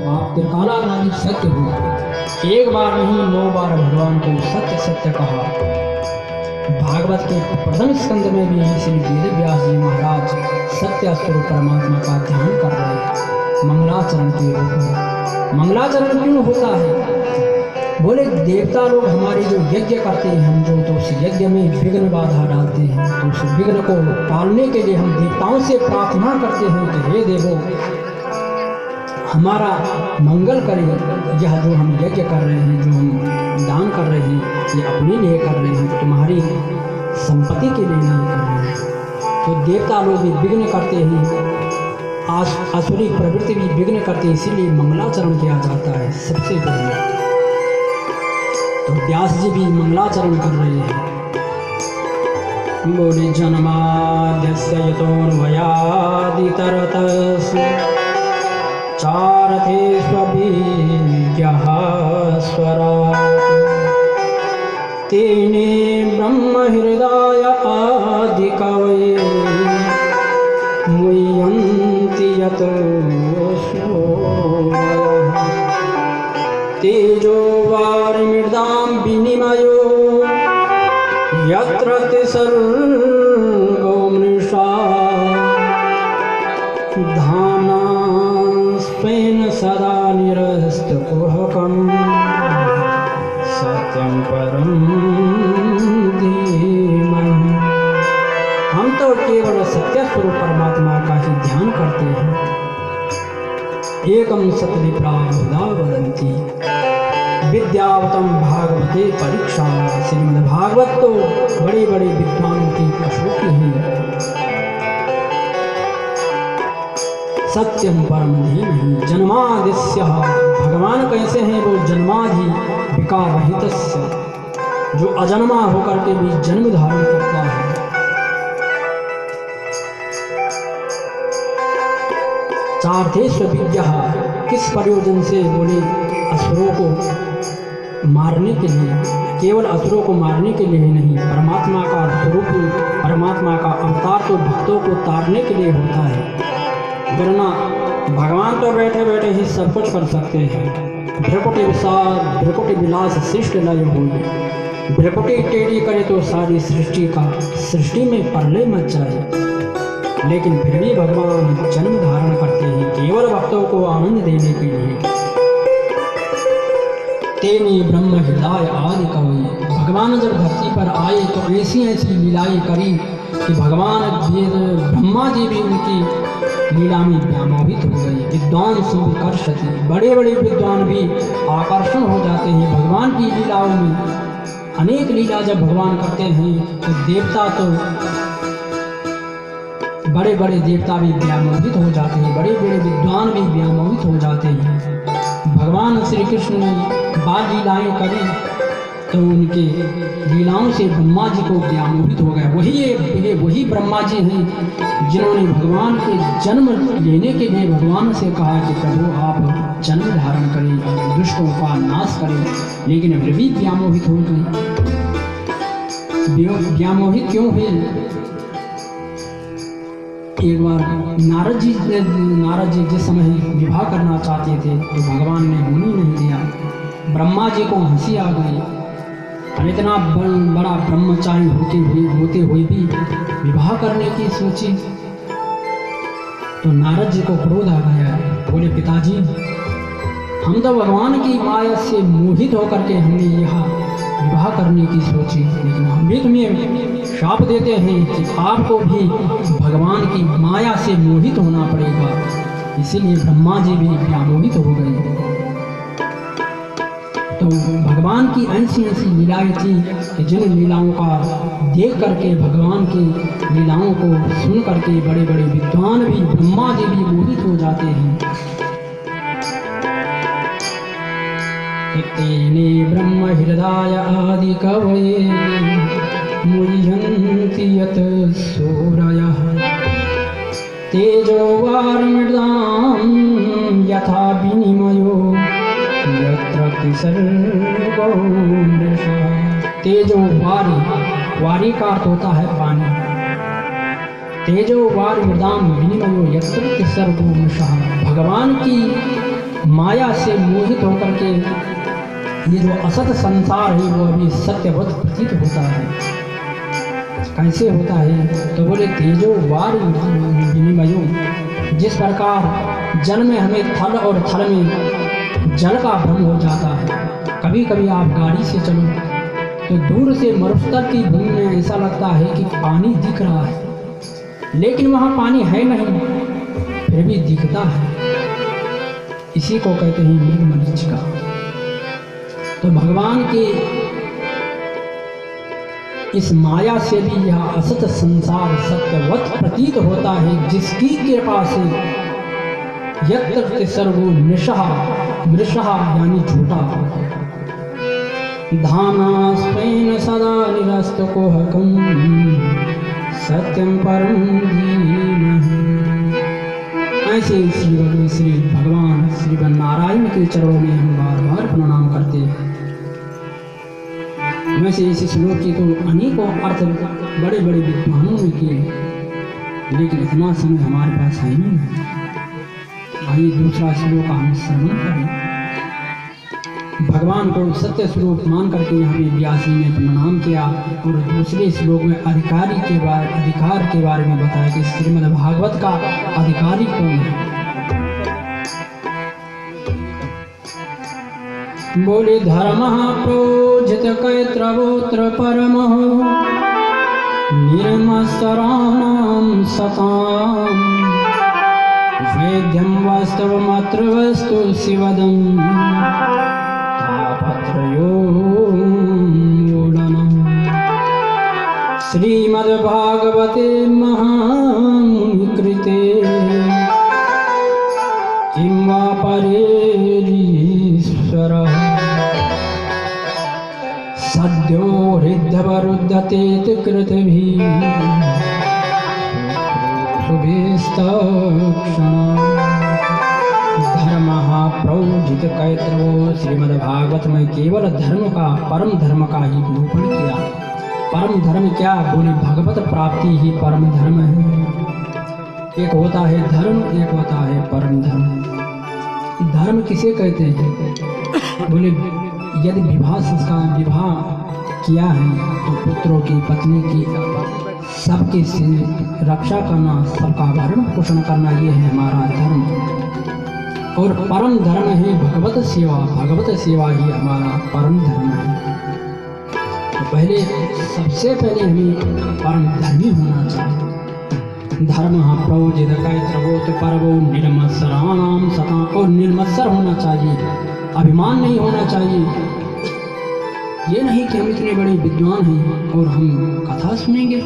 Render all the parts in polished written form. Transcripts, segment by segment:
आप त्रिकालानादि सत्य हो। एक बार नहीं 9 बार भगवान को सत्य सत्य कहा। भागवत के प्रथम स्कंद में भी श्री वेद व्यास जी महाराज सत्य स्वरूप परमात्मा का ध्यान कर रहे हैं मंगलाचरण के रूप में। मंगलाचरण क्यों होता है? बोले देवता लोग हमारे जो यज्ञ करते हैं, हम जो तो उस यज्ञ में विघ्न बाधा डालते हैं, तो उस विघ्न को टालने के लिए हम देवताओं से प्रार्थना करते हैं कि हे देवो हमारा मंगल करें। यह जो हम यज्ञ कर रहे हैं, जो हम दान कर रहे हैं, ये अपने लिए कर रहे हैं, तुम्हारी संपत्ति के लिए नहीं कर रहे हैं। तो देवता लोग भी विघ्न करते हैं, असुरी प्रवृत्ति भी विघ्न करते हैं, इसीलिए मंगलाचरण किया जाता है सबसे पहले। तो व्यास जी भी मंगलाचरण कर रहे हैं। बोले जन्माद्यस्य यतोऽन्वयादितरतस्य चारथेष्वभिज्ञः स्वराट् तेने ब्रह्महृदाय आदिकवये मुह्यन्ति यतो सूरयः तेजो वारिमृदां विनिमयो यत्र तिसर्गो मृषा धाम्ना स्वेन सदा निरस्तकुहकं सत्यं परं धीमहि। हम तो केवल सत्य स्वरूप परमात्मा का ही ध्यान करते हैं। एकम सतविप्रा बहुधा वदन्ति विद्यावतम भागवते परीक्षा। श्रीमद् भागवत तो बड़े बड़े विद्वानों की कसौटी है। सत्यम परम धीमहि जन्मादिस्य। भगवान कैसे हैं? वो जन्मादि विकार रहितस्य, जो अजन्मा होकर के भी जन्म धारण करता है। चार्थेष्व विज्ञः। किस प्रयोजन से? बोले असुरों को मारने के लिए। केवल असुरों को मारने के लिए ही नहीं, परमात्मा का स्वरूप, परमात्मा का अवतार तो भक्तों को तारने के लिए होता है। वरना भगवान तो बैठे बैठे ही सब कुछ कर सकते हैं। भ्रकुटी विलास सृष्ट लय होगी। भ्रकुटी टेढ़ी करे तो सारी सृष्टि में प्रलय मच जाए। लेकिन फिर भी भगवान जन्म धारण करते हैं केवल भक्तों को आनंद देने के लिए। तेने ब्रह्म हृदय आदि कवि। भगवान जब धरती पर आए तो ऐसी ऐसी लीलाएं करी कि भगवान ब्रह्मा जी भी उनकी लीला में व्यामोहित हो गए। विद्वान सुविकर्षति। बड़े बड़े विद्वान भी आकर्षण हो जाते हैं भगवान की लीलाओं में। अनेक लीला जब भगवान करते हैं तो देवता तो बड़े बड़े देवता भी व्यामोहित हो जाते हैं, बड़े बड़े विद्वान भी व्यामोहित हो जाते हैं। भगवान श्री कृष्ण ने बाल लीलाएं करी तो उनके लीलाओं से ब्रह्मा जी को व्यामोहित हो गए। वही ब्रह्मा जी हैं जिन्होंने भगवान के जन्म लेने के लिए भगवान से कहा कि प्रभु आप जन्म धारण करें, दुष्टों का नाश करें, लेकिन फिर भी व्यामोहित हो गए। व्यामोहित क्यों हुए? एक बार नारद जी जिस समय विवाह करना चाहते थे तो भगवान ने होने नहीं दिया। ब्रह्मा जी को हंसी आ गई। और इतना बड़ा ब्रह्मचारी होते हुए भी विवाह करने की सोची तो नारद जी को क्रोध आ गया। बोले पिताजी, हम तो भगवान की माया से मोहित होकर के हमने यह विवाह करने की सोची, लेकिन हम भी तुम्हें शाप देते हैं कि आपको भी भगवान की माया से मोहित होना पड़ेगा। इसीलिए ब्रह्मा जी भी व्यामोहित हो गए। तो भगवान की ऐसी ऐसी लीलाएं थी कि जिन लीलाओं का देख करके, भगवान की लीलाओं को सुन करके बड़े बड़े विद्वान भी, ब्रह्मा जी भी मोहित हो जाते हैं। तेने ब्रह्म हृदय आदि कवये मुह्यन्ति यत सूरयः तेजो वारिमृदां यथा विनिमयो यत्र तिसर्गो मृषा। तेजो वारी का अर्थ होता है पानी। तेजो वारिमृदां विनिमयो यत्र तिसर्गो मृषा। भगवान की माया से मोहित होकर के ये जो असत संसार है वो अभी सत्यवत प्रतीत होता है। कैसे होता है? तो बोले तेजो वार विनिमयो, जिस प्रकार जल में हमें थल और थल में जल का भ्रम हो जाता है। कभी कभी आप गाड़ी से चलो तो दूर से मरुस्थल की भूमि में ऐसा लगता है कि पानी दिख रहा है, लेकिन वहाँ पानी है नहीं, फिर भी दिखता है। इसी को कहते हैं मृगमरीचिका। तो भगवान के इस माया से भी यह असत संसार सत्यवत प्रतीत होता है, जिसकी कृपा से यत्र सर्वो मृषः यानी झूठा धानास्तेन सदा निरस्तकोहकं सत्यं परं धीमहि। ऐसे श्री भगवान श्री नारायण के चरणों में हम बार बार प्रणाम करते हैं। वैसे इस श्लोक के तो अनेकों अर्थ बड़े बड़े विद्वानों ने किए, लेकिन इतना समय हमारे पास है नहीं। आइए दूसरा श्लोक हम श्रवण करें। भगवान को सत्य स्वरूप मान करके यहाँ पे व्यास जी ने प्रणाम किया, और दूसरे श्लोक में अधिकार के बारे में बताया कि श्रीमद् भागवत का अधिकारी कौन है। बोले धर्मः प्रोजित कैत्रवोत्र परमः निर्मत्सराणां सताम् वेद्यं वास्तवमत्र वस्तु शिवदम् श्रीमद्भागवते महामुनिकृते किं वा परेरीश्वरः सद्यो हृद्यवरुध्यते कृतभिः शुभेस्तक्षणा। धर्मः प्रोजित कैत्रवो, श्रीमद्भागवत में केवल धर्म का, परम धर्म का ही निरूपण किया। परम धर्म क्या? बोले भगवत प्राप्ति ही परम धर्म है। एक होता है धर्म, एक होता है परम धर्म। धर्म किसे कहते हैं? बोले यदि विवाह किया है तो पुत्रों की, पत्नी की, सबकी रक्षा करना, सबका भरण पोषण करना, ये है हमारा धर्म। और परम धर्म है भगवत सेवा। भगवत सेवा ही हमारा परम धर्म है। तो पहले, सबसे पहले हमें परम धर्मी होना चाहिए। धर्म प्रोजित कैत्रवोत्र परमो निर्मत्सराणां सताम्, और निर्मत्सर होना चाहिए, अभिमान नहीं होना चाहिए। ये नहीं कि हम इतने बड़े विद्वान हैं और हम कथा सुनेंगे,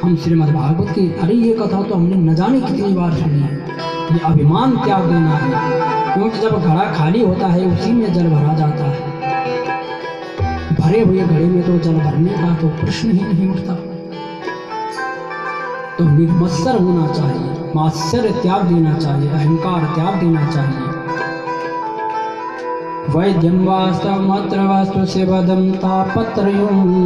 हम श्रीमद् भागवत की, अरे ये कथा तो हमने न जाने कितनी बार सुनी है। ये अभिमान त्याग देना है, क्योंकि जब घड़ा खाली होता है उसी में जल भरा जाता है। भरे हुए घड़े में तो जल भरने का तो प्रश्न ही नहीं उठता। तो निर्मत्सर होना चाहिए, मात्सर्य त्याग देना चाहिए, अहंकार त्याग देना चाहिए। वैद्यं वास्तवमत्र वस्तु सेवदं तापत्रयोन्मूलनम्।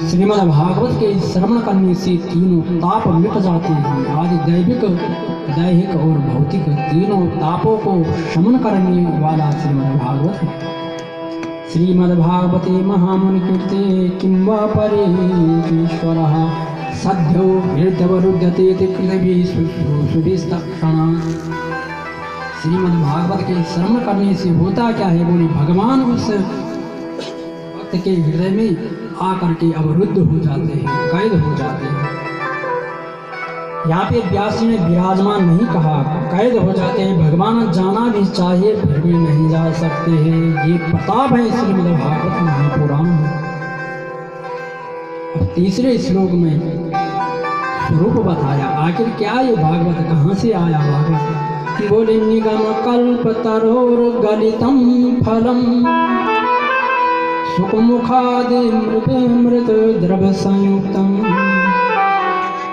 श्रीमद् भागवत के श्रवण करने से तीनों ताप मिट जाते हैं। आदि दैविक, दैहिक और भौतिक तीनों तापों को शमन करने वाला श्रीमद् भागवत है। श्रीमद्भागवते महामुनिकृते किं वा परेरीश्वरः सद्यो हृद्यवरुध्यते कृतभिः शुभेस्तक्षणा। श्रीमद्भागवत के श्रवण करने से होता क्या है? बोले भगवान उस भक्त के हृदय में आकर के अवरुद्ध हो जाते हैं, कैद हो जाते हैं। यहाँ पे व्यास जी ने विराजमान नहीं कहा, कैद हो जाते हैं। भगवान जाना भी चाहिए फिर भी नहीं जा सकते हैं। ये प्रताप है श्रीमद्भागवत महापुराण में। अब तीसरे श्लोक में स्वरूप बताया, आखिर क्या ये भागवत कहाँ से आया भागवत? कि बोले निगम कल्पतरोर्गलितं फलं सुखमुखादि मृत द्रव संयुक्तं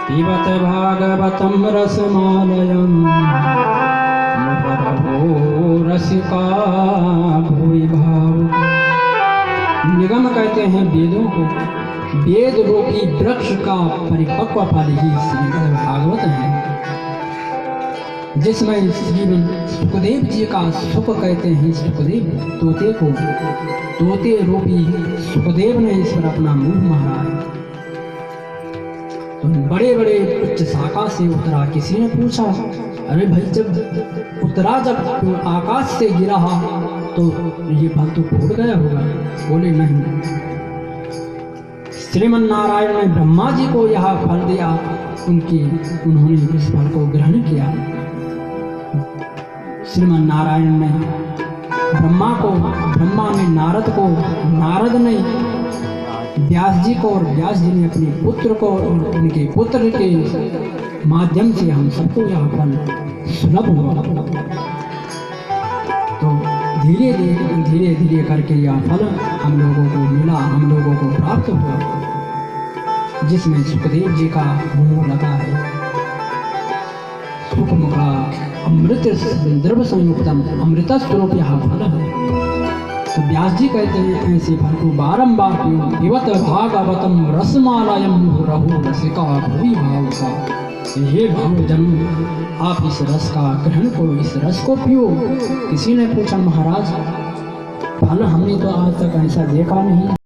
पिबत भागवतं रसमालयं मुहुरहो रसिका भुवि भावुक। निगम कहते हैं वेदों को। वेद रूपी वृक्ष का परिपक्व फल ही श्रीमद् भागवत है। जिसमें श्री सुखदेव जी का सुख कहते हैं सुखदेव तोते को, तोते रूपी सुखदेव ने इस पर अपना मुंह मारा है। तो बड़े बड़े उच्च शाखा से उतरा। किसी ने पूछा, अरे भाई जब उतरा, जब आकाश से गिरा तो ये फल तो फूट गया होगा? बोले नहीं, श्रीमन नारायण ने ब्रह्मा जी को यह फल दिया, उन्होंने इस फल को ग्रहण किया। श्रीमन नारायण ने ब्रह्मा ने नारद को, नारद ने व्यास जी को, और व्यास जी ने अपने पुत्र को, और उनके पुत्र के माध्यम से हम सबको यह फल सुलभ हुआ। तो धीरे धीरे करके यह फल हम लोगों को मिला, हम लोगों को प्राप्त हुआ, जिसमें सुखदेव जी का मुंह लगा है। सुख मुखा अमृत द्रव संयुक्तम, अमृत स्वरूप यह फल है। तो व्यास जी कहते हैं ऐसे फल को बारंबार पियो। पिबत भागवतम रसमालयम रहु रसिका भुवि भाव का। हे भावजन, आप इस रस का ग्रहण करो, इस रस को पियो। किसी ने पूछा, महाराज फल हमने तो आज तक ऐसा देखा नहीं।